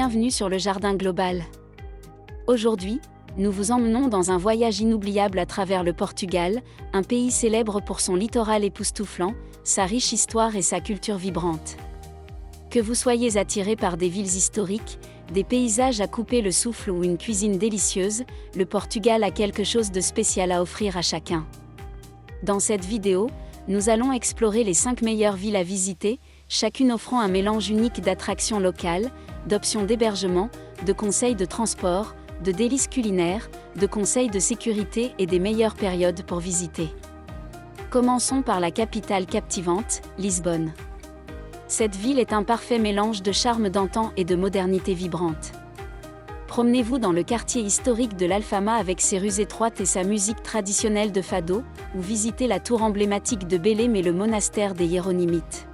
Bienvenue sur le Jardin Global. Aujourd'hui, nous vous emmenons dans un voyage inoubliable à travers le Portugal, un pays célèbre pour son littoral époustouflant, sa riche histoire et sa culture vibrante. Que vous soyez attiré par des villes historiques, des paysages à couper le souffle ou une cuisine délicieuse, le Portugal a quelque chose de spécial à offrir à chacun. Dans cette vidéo, nous allons explorer les 5 meilleures villes à visiter, chacune offrant un mélange unique d'attractions locales, d'options d'hébergement, de conseils de transport, de délices culinaires, de conseils de sécurité et des meilleures périodes pour visiter. Commençons par la capitale captivante, Lisbonne. Cette ville est un parfait mélange de charme d'antan et de modernité vibrante. Promenez-vous dans le quartier historique de l'Alfama avec ses rues étroites et sa musique traditionnelle de fado, ou visitez la tour emblématique de Belém et le monastère des Hiéronymites.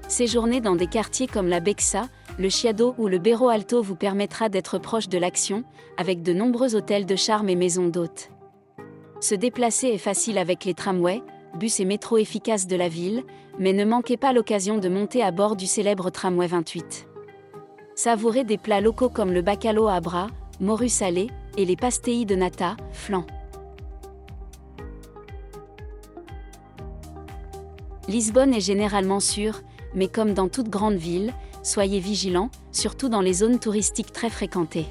Séjourner dans des quartiers comme la Bexa, le Chiado ou le Bairro Alto vous permettra d'être proche de l'action, avec de nombreux hôtels de charme et maisons d'hôtes. Se déplacer est facile avec les tramways, bus et métros efficaces de la ville, mais ne manquez pas l'occasion de monter à bord du célèbre tramway 28. Savourez des plats locaux comme le bacalhau à bras, morue salée, et les pastéis de nata, flan. Lisbonne est généralement sûre, mais comme dans toute grande ville, soyez vigilants, surtout dans les zones touristiques très fréquentées.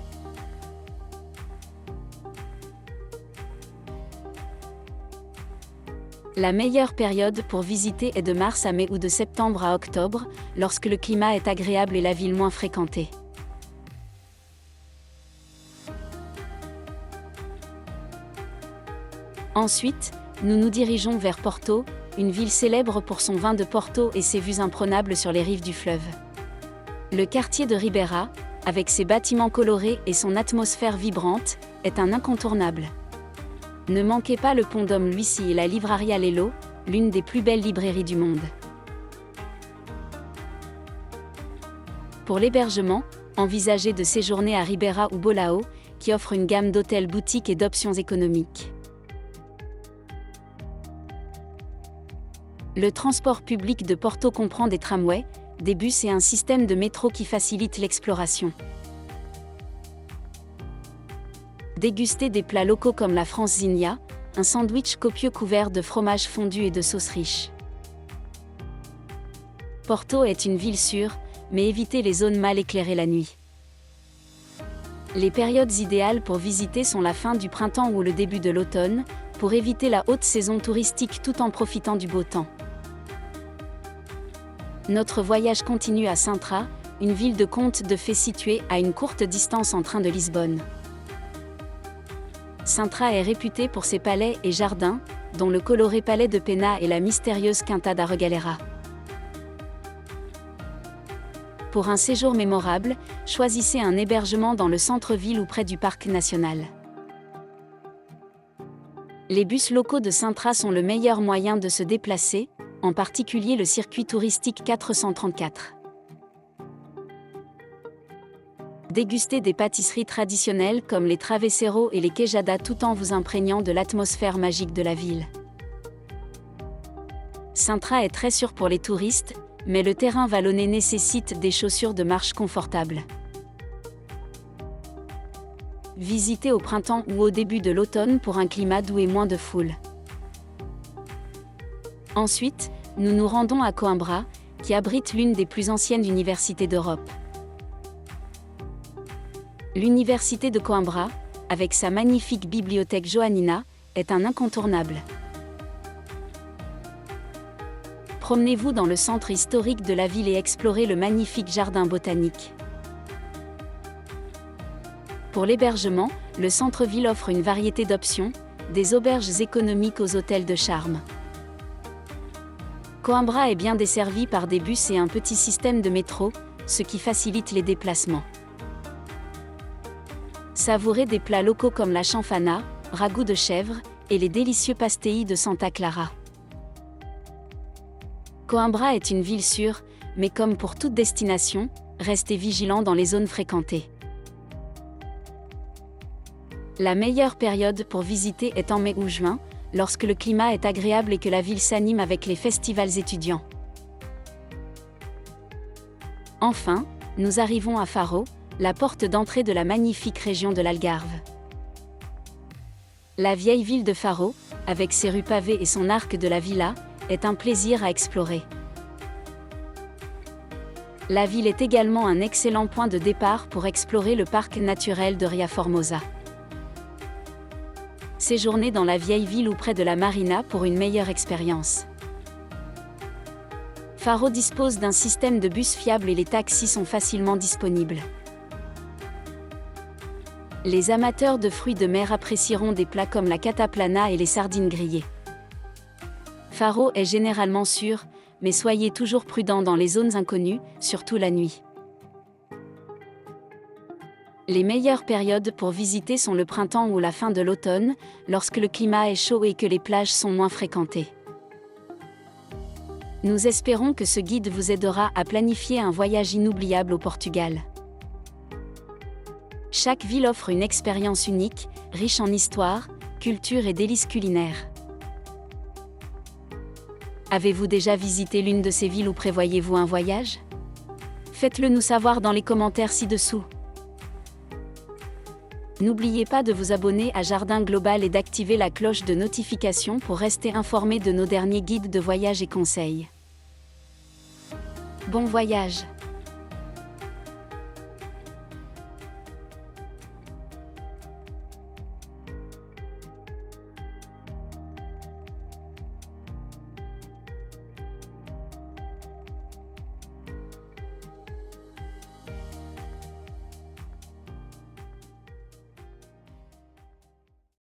La meilleure période pour visiter est de mars à mai ou de septembre à octobre, lorsque le climat est agréable et la ville moins fréquentée. Ensuite, nous nous dirigeons vers Porto, une ville célèbre pour son vin de Porto et ses vues imprenables sur les rives du fleuve. Le quartier de Ribeira, avec ses bâtiments colorés et son atmosphère vibrante, est un incontournable. Ne manquez pas le pont Dom Luici et la Livraria Lelo, l'une des plus belles librairies du monde. Pour l'hébergement, envisagez de séjourner à Ribeira ou Bolao, qui offre une gamme d'hôtels boutiques et d'options économiques. Le transport public de Porto comprend des tramways, des bus et un système de métro qui facilite l'exploration. Dégustez des plats locaux comme la francesinha, un sandwich copieux couvert de fromage fondu et de sauce riche. Porto est une ville sûre, mais évitez les zones mal éclairées la nuit. Les périodes idéales pour visiter sont la fin du printemps ou le début de l'automne, pour éviter la haute saison touristique tout en profitant du beau temps. Notre voyage continue à Sintra, une ville de contes de fées située à une courte distance en train de Lisbonne. Sintra est réputée pour ses palais et jardins, dont le coloré palais de Pena et la mystérieuse Quinta da Regalera. Pour un séjour mémorable, choisissez un hébergement dans le centre-ville ou près du parc national. Les bus locaux de Sintra sont le meilleur moyen de se déplacer, en particulier le circuit touristique 434. Dégustez des pâtisseries traditionnelles comme les travesseros et les queijadas tout en vous imprégnant de l'atmosphère magique de la ville. Sintra est très sûr pour les touristes, mais le terrain vallonné nécessite des chaussures de marche confortables. Visitez au printemps ou au début de l'automne pour un climat doux et moins de foule. Ensuite, nous nous rendons à Coimbra, qui abrite l'une des plus anciennes universités d'Europe. L'université de Coimbra, avec sa magnifique bibliothèque Joanina, est un incontournable. Promenez-vous dans le centre historique de la ville et explorez le magnifique jardin botanique. Pour l'hébergement, le centre-ville offre une variété d'options, des auberges économiques aux hôtels de charme. Coimbra est bien desservi par des bus et un petit système de métro, ce qui facilite les déplacements. Savourez des plats locaux comme la chanfana, ragoût de chèvre, et les délicieux pastéis de Santa Clara. Coimbra est une ville sûre, mais comme pour toute destination, restez vigilants dans les zones fréquentées. La meilleure période pour visiter est en mai ou juin, lorsque le climat est agréable et que la ville s'anime avec les festivals étudiants. Enfin, nous arrivons à Faro, la porte d'entrée de la magnifique région de l'Algarve. La vieille ville de Faro, avec ses rues pavées et son arc de la villa, est un plaisir à explorer. La ville est également un excellent point de départ pour explorer le parc naturel de Ria Formosa. Séjournez dans la vieille ville ou près de la marina pour une meilleure expérience. Faro dispose d'un système de bus fiable et les taxis sont facilement disponibles. Les amateurs de fruits de mer apprécieront des plats comme la cataplana et les sardines grillées. Faro est généralement sûr, mais soyez toujours prudent dans les zones inconnues, surtout la nuit. Les meilleures périodes pour visiter sont le printemps ou la fin de l'automne, lorsque le climat est chaud et que les plages sont moins fréquentées. Nous espérons que ce guide vous aidera à planifier un voyage inoubliable au Portugal. Chaque ville offre une expérience unique, riche en histoire, culture et délices culinaires. Avez-vous déjà visité l'une de ces villes ou prévoyez-vous un voyage? Faites-le nous savoir dans les commentaires ci-dessous. N'oubliez pas de vous abonner à Jardin Global et d'activer la cloche de notification pour rester informé de nos derniers guides de voyage et conseils. Bon voyage!